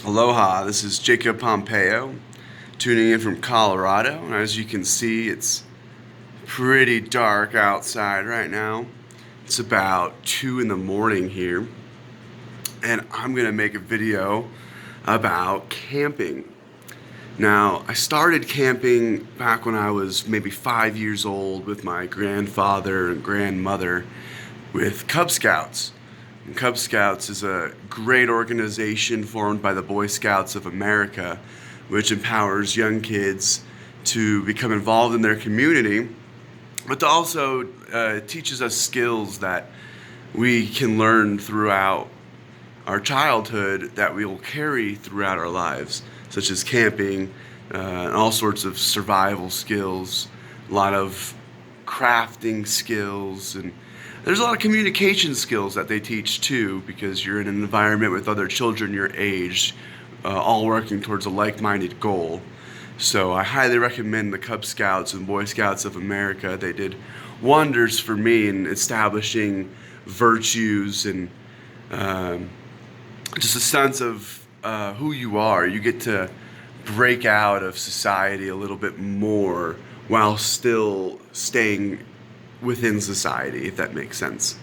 Aloha, this is Jacob Pompeo, tuning in from Colorado, and as you can see, it's pretty dark outside right now. It's about 2 in the morning here, and I'm gonna make a video about camping. Now, I started camping back when I was maybe 5 years old with my grandfather and grandmother with Cub Scouts. And Cub Scouts is a great organization formed by the Boy Scouts of America, which empowers young kids to become involved in their community, but also teaches us skills that we can learn throughout our childhood that we will carry throughout our lives, such as camping, and all sorts of survival skills, a lot of crafting skills, and there's a lot of communication skills that they teach too, because you're in an environment with other children your age, all working towards a like-minded goal. So I highly recommend the Cub Scouts and Boy Scouts of America. They did wonders for me in establishing virtues and just a sense of who you are. You get to break out of society a little bit more while still staying within society, if that makes sense.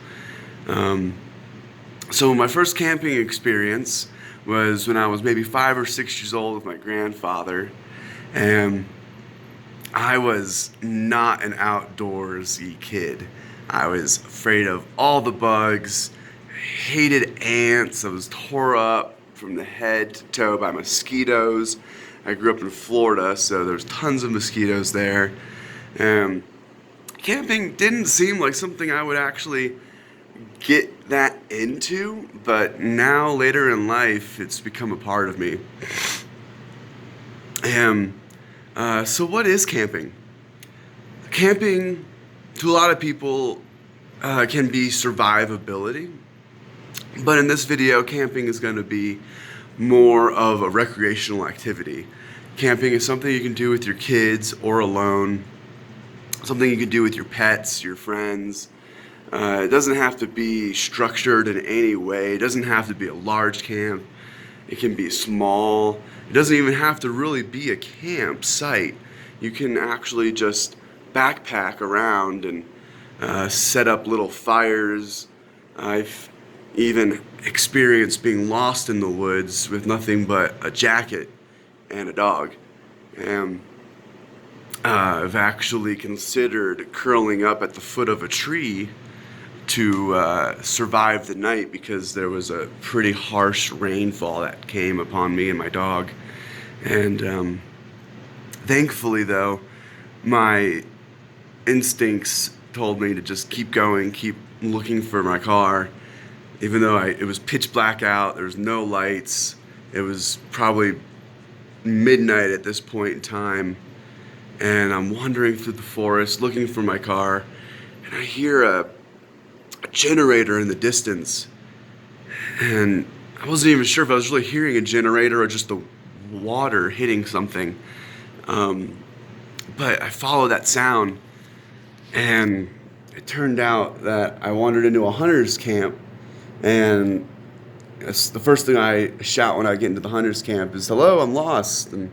So my first camping experience was when I was maybe 5 or 6 years old with my grandfather, and I was not an outdoorsy kid. I was afraid of all the bugs, hated ants. I was tore up from the head to toe by mosquitoes. I grew up in Florida, so there's tons of mosquitoes there. Camping didn't seem like something I would actually get that into, but now later in life, it's become a part of me. So what is camping? Camping, to a lot of people, can be survivability. But in this video, camping is going to be more of a recreational activity. Camping is something you can do with your kids or alone, something you can do with your pets, your friends. It doesn't have to be structured in any way. It doesn't have to be a large camp. It can be small. It doesn't even have to really be a campsite. You can actually just backpack around and set up little fires. I've even experienced being lost in the woods with nothing but a jacket and a dog. I've actually considered curling up at the foot of a tree to survive the night because there was a pretty harsh rainfall that came upon me and my dog. And thankfully, though, my instincts told me to just keep going, keep looking for my car. Even though it was pitch black out, there was no lights. It was probably midnight at this point in time, and I'm wandering through the forest looking for my car, and I hear a generator in the distance, and I wasn't even sure if I was really hearing a generator or just the water hitting something, but I followed that sound, and it turned out that I wandered into a hunter's camp. And the first thing I shout when I get into the hunter's camp is, "Hello, I'm lost." And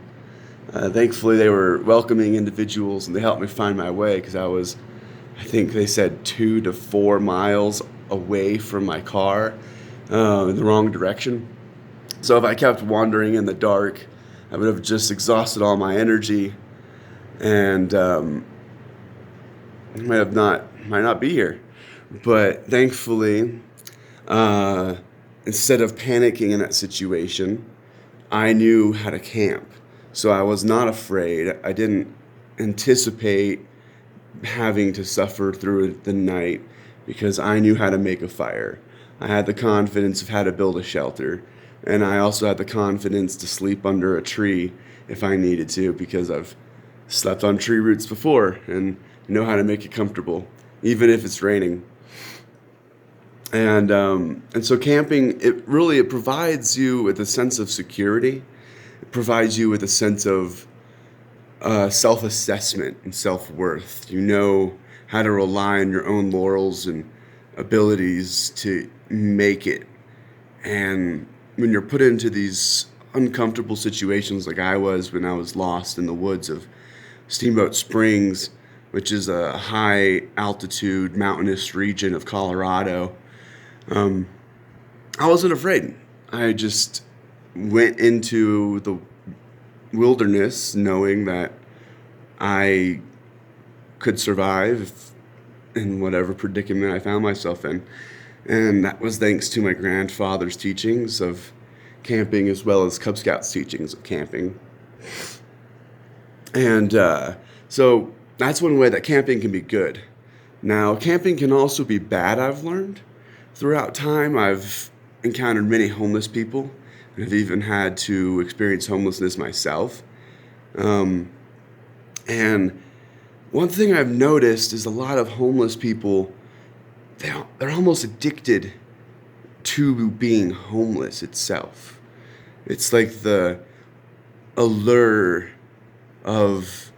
thankfully they were welcoming individuals and they helped me find my way, because I think they said 2 to 4 miles away from my car, in the wrong direction. So if I kept wandering in the dark, I would have just exhausted all my energy, and might not be here. But thankfully, instead of panicking in that situation, I knew how to camp. So I was not afraid. I didn't anticipate having to suffer through the night because I knew how to make a fire. I had the confidence of how to build a shelter. And I also had the confidence to sleep under a tree if I needed to, because I've slept on tree roots before and know how to make it comfortable, even if it's raining. And so camping, it provides you with a sense of security. It provides you with a sense of self-assessment and self-worth. You know how to rely on your own laurels and abilities to make it. And when you're put into these uncomfortable situations like I was when I was lost in the woods of Steamboat Springs, which is a high altitude mountainous region of Colorado. Um, I wasn't afraid. I just went into the wilderness knowing that I could survive in whatever predicament I found myself in. And that was thanks to my grandfather's teachings of camping as well as Cub Scouts' teachings of camping. And so that's one way that camping can be good. Now, camping can also be bad, I've learned. Throughout time, I've encountered many homeless people, and I've even had to experience homelessness myself. Um, and one thing I've noticed is a lot of homeless people, they're almost addicted to being homeless itself. It's like the allure of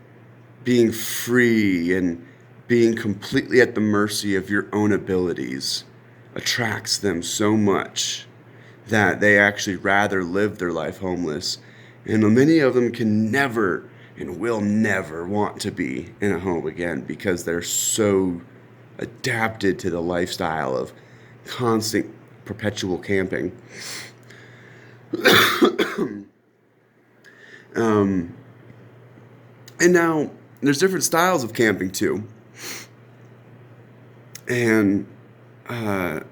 being free and being completely at the mercy of your own abilities attracts them so much that they actually rather live their life homeless. And many of them can never and will never want to be in a home again because they're so adapted to the lifestyle of constant, perpetual camping. um, and now there's different styles of camping too. And a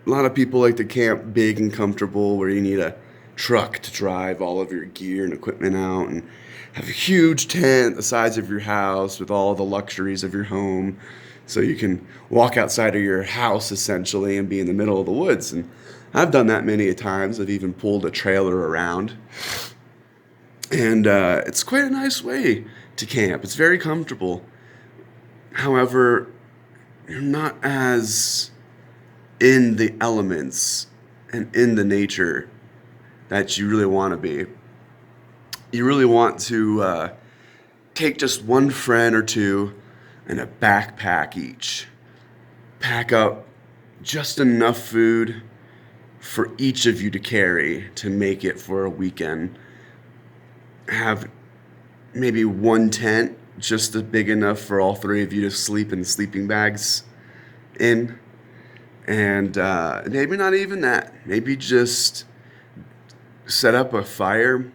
lot of people like to camp big and comfortable where you need a truck to drive all of your gear and equipment out and have a huge tent the size of your house with all the luxuries of your home so you can walk outside of your house essentially and be in the middle of the woods. And I've done that many a times. I've even pulled a trailer around. And it's quite a nice way to camp. It's very comfortable. However, you're not as in the elements and in the nature that you really want to be. You really want to take just one friend or two and a backpack each. Pack up just enough food for each of you to carry to make it for a weekend. Have maybe one tent just big enough for all three of you to sleep in sleeping bags in. And maybe not even that. Maybe just set up a fire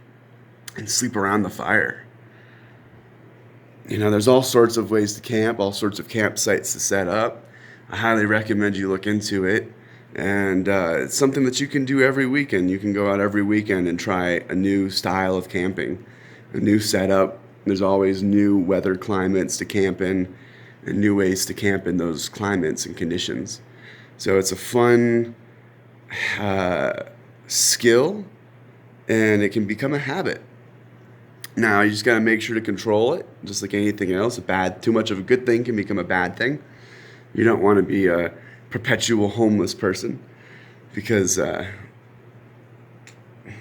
and sleep around the fire. You know, there's all sorts of ways to camp, all sorts of campsites to set up. I highly recommend you look into it. And it's something that you can do every weekend. You can go out every weekend and try a new style of camping, a new setup. There's always new weather climates to camp in and new ways to camp in those climates and conditions. So it's a fun skill, and it can become a habit. Now, you just got to make sure to control it, just like anything else. Too much of a good thing can become a bad thing. You don't want to be a perpetual homeless person because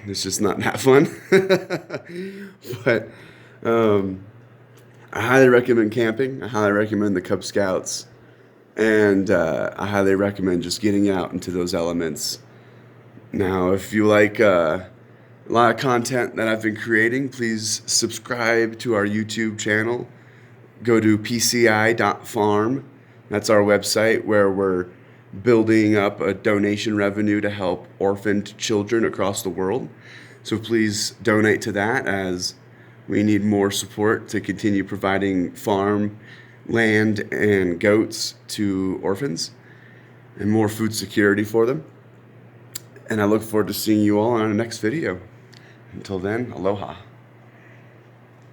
it's just not that fun. But I highly recommend camping. I highly recommend the Cub Scouts. And I highly recommend just getting out into those elements. Now, if you like a lot of content that I've been creating, please subscribe to our YouTube channel. Go to PCI.FARM. That's our website where we're building up a donation revenue to help orphaned children across the world. So please donate to that as we need more support to continue providing farm land and goats to orphans and more food security for them. And I look forward to seeing you all on our next video. Until then, aloha.